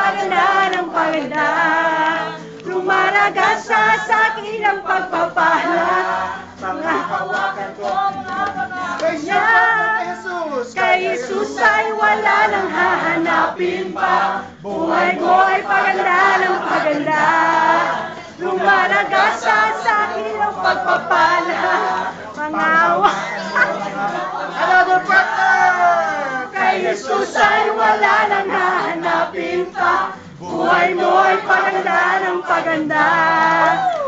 paganda ng paganda. Lumaragasa sa akin ang pagpapala. Mga hawakan ko, mga pangako niya. Kay Jesus ay wala nang hahanapin pa. Buhay ko ay paganda ng paganda. Lumaragasa sa akin ang pagpapala. Mga Another partner! Kay Jesus ay wala nang hahanapin pa. Buhay mo ay paganda ng paganda.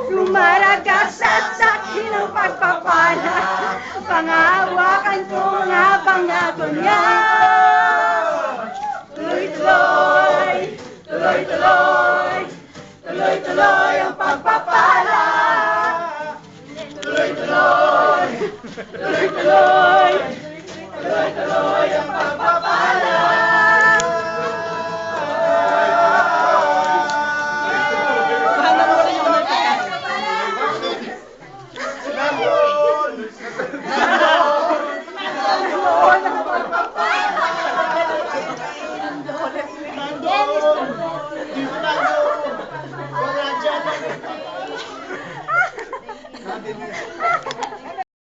Lumaragasat sa akin ang pagpapala. Pangahawakan ko nga pangako niya. Tuloy-tuloy, tuloy-tuloy, tuloy-tuloy ang pagpapala. Tuloy-tuloy, tuloy-tuloy.